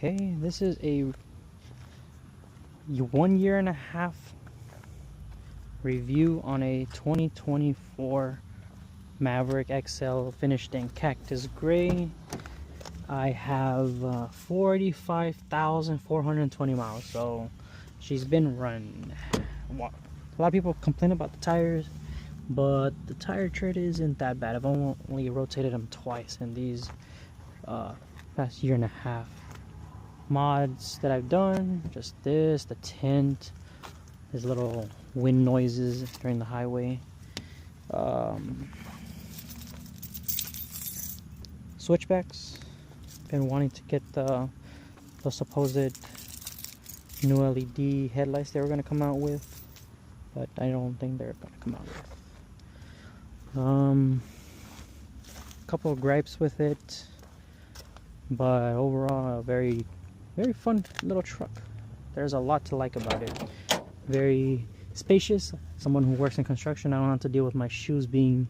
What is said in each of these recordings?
Okay, this is a 1.5 year review on a 2024 Maverick XL finished in Cactus Grey. I have 45,420 miles, so she's been run. A lot of people complain about the tires, but the tire tread isn't that bad. I've only rotated them twice in these past 1.5 years. Mods that I've done, just this, the tint, there's little wind noises during the highway, switchbacks. Been wanting to get the supposed new LED headlights they were going to come out with, but I don't think they're going to come out with. A couple of gripes with it, but overall a very fun little truck. There's a lot to like about it. Very spacious. Someone who works in construction, I don't have to deal with my shoes being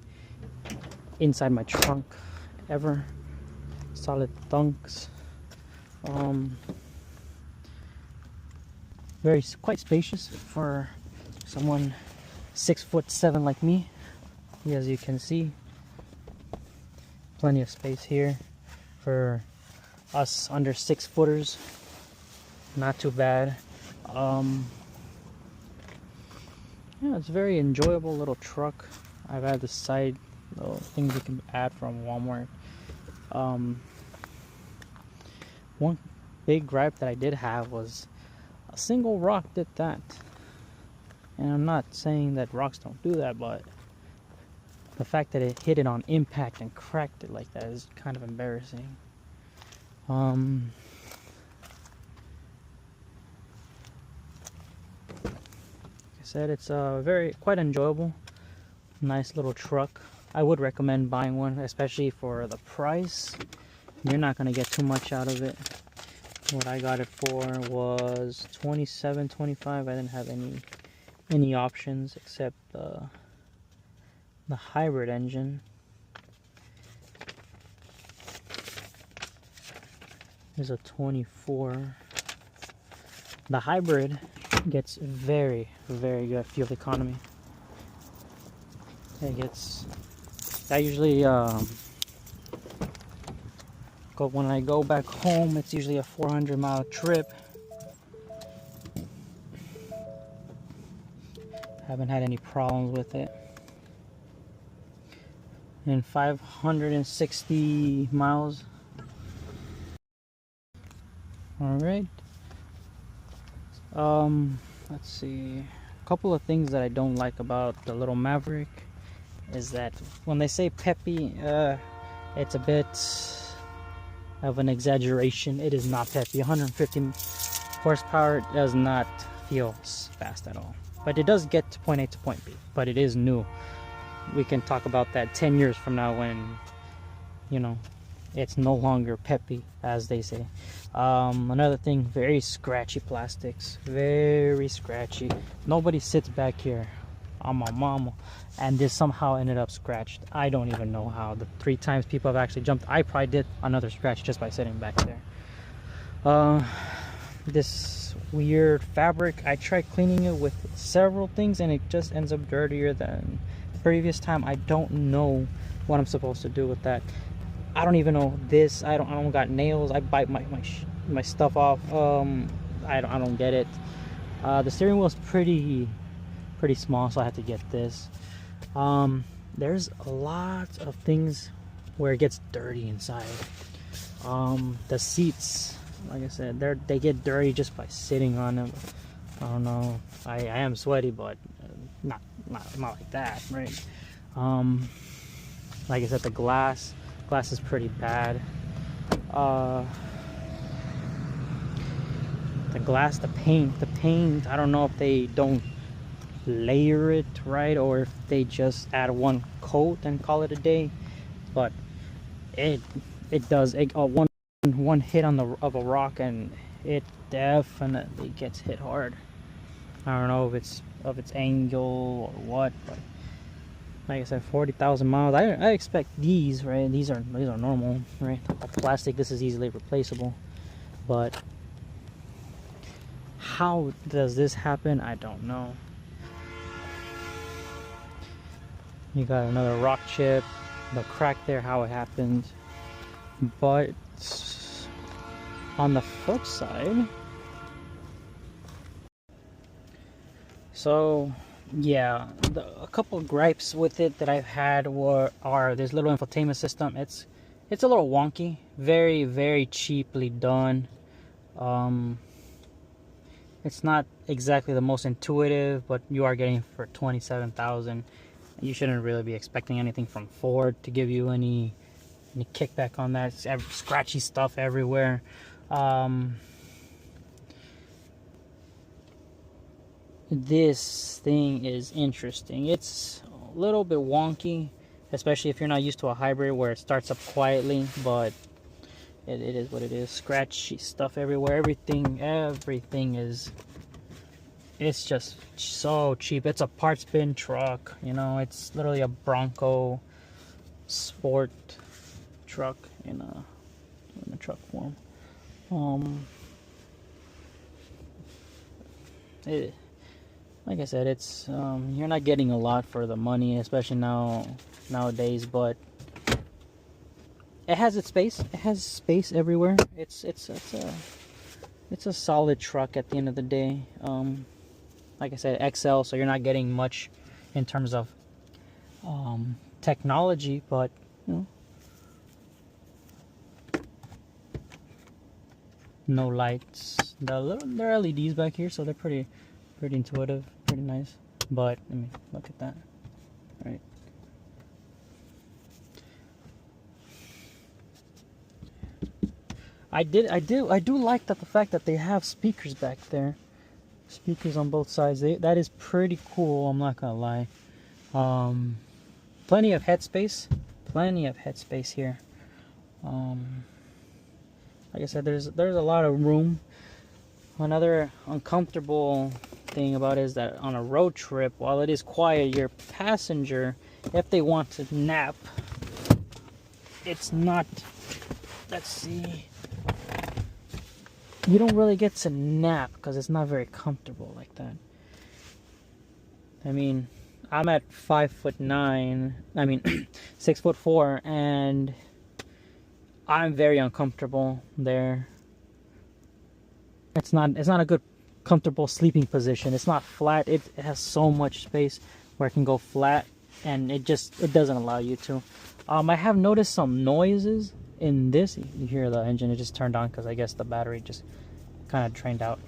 inside my trunk ever. Solid thunks. Quite spacious for someone 6'7" like me. As you can see, plenty of space here for us under 6 footers. Not too bad. Yeah, it's a very enjoyable little truck. I've had the side little things you can add from Walmart. One big gripe that I did have was a single rock did that. And I'm not saying that rocks don't do that, but the fact that it hit it on impact and cracked it like that is kind of embarrassing. Like I said, it's quite enjoyable, nice little truck. I would recommend buying one, especially for the price. You're not going to get too much out of it. What I got it for was $27.25. I didn't have any options except the hybrid engine. There's a 24. The hybrid gets very good fuel economy. It gets, I usually when I go back home, it's usually a 400-mile trip. Haven't had any problems with it. And 560 miles. All right. Let's see. A couple of things that I don't like about the little Maverick is that when they say peppy, it's a bit of an exaggeration. It is not peppy. 150 horsepower does not feel fast at all. But it does get to point A to point B. But it is new. We can talk about that 10 years from now when, it's no longer peppy, as they say. Another thing, very scratchy plastics. Very scratchy. Nobody sits back here on my mama and this somehow ended up scratched. I don't even know how. The 3 times people have actually jumped, I probably did another scratch just by sitting back there. This weird fabric, I tried cleaning it with several things and it just ends up dirtier than the previous time. I don't know what I'm supposed to do with that. I don't even know this. I don't got nails. I bite my stuff off. I don't get it. The steering wheel is pretty small, so I had to get this. There's a lot of things where it gets dirty inside. The seats, like I said, they get dirty just by sitting on them. I don't know. I am sweaty, but not like that, right? Like I said, the glass is pretty bad. The glass, the paint, I don't know if they don't layer it right or if they just add one coat and call it a day, but it does one hit of a rock and it definitely gets hit hard. I don't know if it's angle or what, but like I said, 40,000 miles. I expect these, right? These are normal, right? Plastic, this is easily replaceable, But how does this happen? I don't know. You got another rock chip, the crack there, how it happened. But on the flip side, so yeah, a couple of gripes with it that I've had are this little infotainment system. It's a little wonky, very, very cheaply done. It's not exactly the most intuitive, but you are getting for $27,000. You shouldn't really be expecting anything from Ford to give you any kickback on that. It's scratchy stuff everywhere. This thing is interesting. It's a little bit wonky, especially if you're not used to a hybrid where it starts up quietly, but it is what it is. Scratchy stuff everywhere. Everything is, it's just so cheap. It's a parts bin truck, you know. It's literally a Bronco sport truck in a truck form. Like I said, it's you're not getting a lot for the money, especially nowadays, but it has its space. It has space everywhere. It's a solid truck at the end of the day. Like I said, XL, so you're not getting much in terms of technology, but you know, no lights. There are LEDs back here, so they're pretty intuitive, pretty nice. But I mean, look at that, right? I do like the fact that they have speakers back there. Speakers on both sides. That is pretty cool, I'm not gonna lie. Plenty of headspace. Plenty of headspace here. Like I said, there's a lot of room. Another uncomfortable thing about it is that on a road trip, while it is quiet, your passenger, if they want to nap, it's not, let's see, you don't really get to nap because it's not very comfortable like that. I mean, I'm at 5'9", I mean 6'4", and I'm very uncomfortable there. It's not a good comfortable sleeping position. It's not flat. It has so much space where it can go flat, and it doesn't allow you to. I have noticed some noises in this. You hear the engine, it just turned on because I guess the battery just kind of drained out.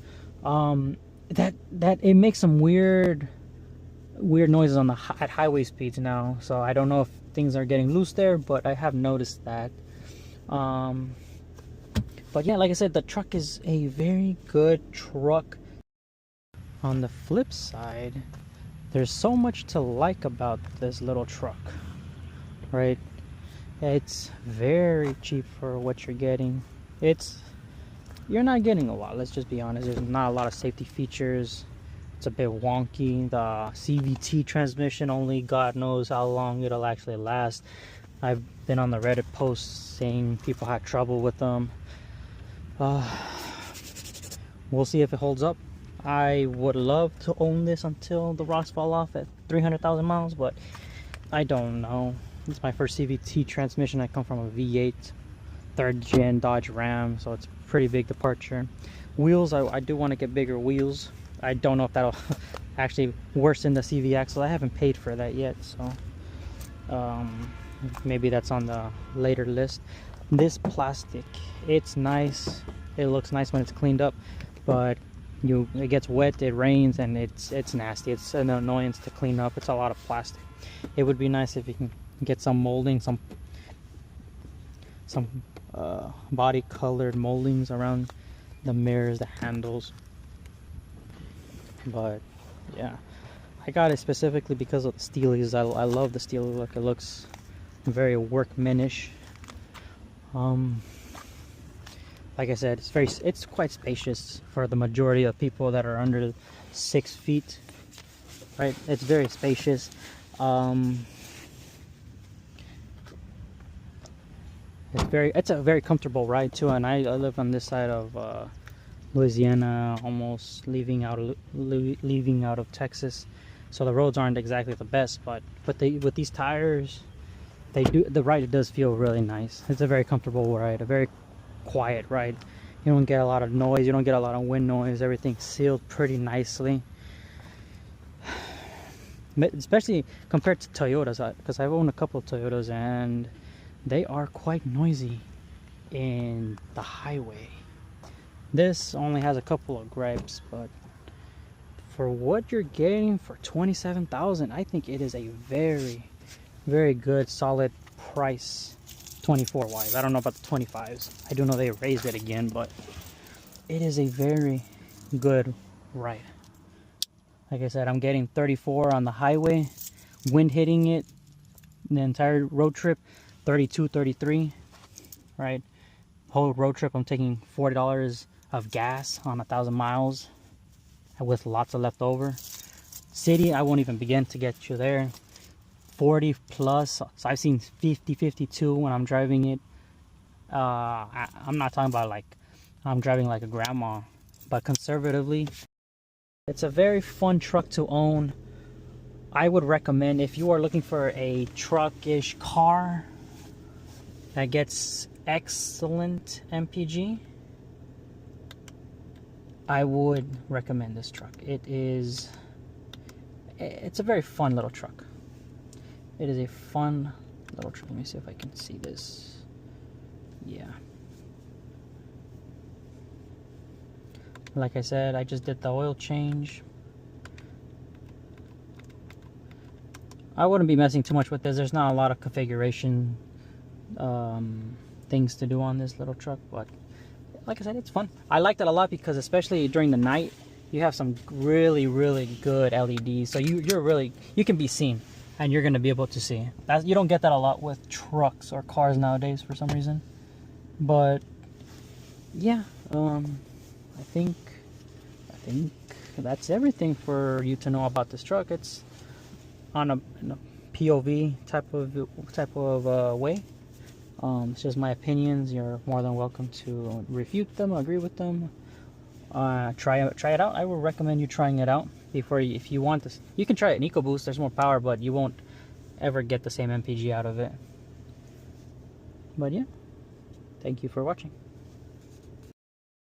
That it makes some weird noises on at highway speeds now. So I don't know if things are getting loose there, but I have noticed that. But yeah, like I said, the truck is a very good truck. On the flip side, there's so much to like about this little truck, right? It's very cheap for what you're getting. You're not getting a lot, let's just be honest. There's not a lot of safety features. It's a bit wonky. The CVT transmission, only God knows how long it'll actually last. I've been on the Reddit posts saying people had trouble with them. We'll see if it holds up. I would love to own this until the rocks fall off at 300,000 miles, but I don't know. It's my first CVT transmission. I come from a V8 3rd gen Dodge Ram, so it's a pretty big departure. Wheels, I do want to get bigger wheels. I don't know if that'll actually worsen the CV axle. I haven't paid for that yet, so maybe that's on the later list. This plastic, it's nice. It looks nice when it's cleaned up, but it gets wet, it rains, and it's nasty. It's an annoyance to clean up. It's a lot of plastic. It would be nice if you can get some molding, some body colored moldings around the mirrors, the handles. But yeah, I got it specifically because of the steelies. I love the steely look. It looks very workmanish. Like I said, it's quite spacious for the majority of people that are under 6 feet, right? It's very spacious. It's a very comfortable ride too, and I live on this side of Louisiana, almost leaving out of Texas, so the roads aren't exactly the best, but with these tires, the ride does feel really nice. It's a very comfortable ride, a very quiet ride. You don't get a lot of noise, you don't get a lot of wind noise. Everything's sealed pretty nicely, especially compared to Toyotas, because I've owned a couple of Toyotas and they are quite noisy in the highway. This only has a couple of gripes, but for what you're getting for $27,000, I think it is a very, very good, solid price. 24 wise. I don't know about the 25s. I do know they raised it again, but it is a very good ride. Like I said, I'm getting 34 on the highway, wind hitting it the entire road trip, 32, 33, right? Whole road trip, I'm taking $40 of gas on 1,000 miles with lots of left over. City, I won't even begin to get you there. 40 plus, so I've seen 50, 52 when I'm driving it. I'm not talking about like I'm driving like a grandma, but conservatively, it's a very fun truck to own. I would recommend, if you are looking for a truck-ish car that gets excellent MPG, I would recommend this truck. It's a very fun little truck. It is a fun little truck. Let me see if I can see this. Yeah. Like I said, I just did the oil change. I wouldn't be messing too much with this. There's not a lot of configuration things to do on this little truck, but like I said, it's fun. I liked it a lot because especially during the night, you have some really, really good LEDs. So you can be seen. And you're going to be able to see. You don't get that a lot with trucks or cars nowadays for some reason. But yeah, I think that's everything for you to know about this truck. It's on a POV type of way. It's just my opinions. You're more than welcome to refute them, agree with them. Try it out. I would recommend you trying it out before if you want this. You can try it in EcoBoost. There's more power, but you won't ever get the same MPG out of it. But yeah, thank you for watching.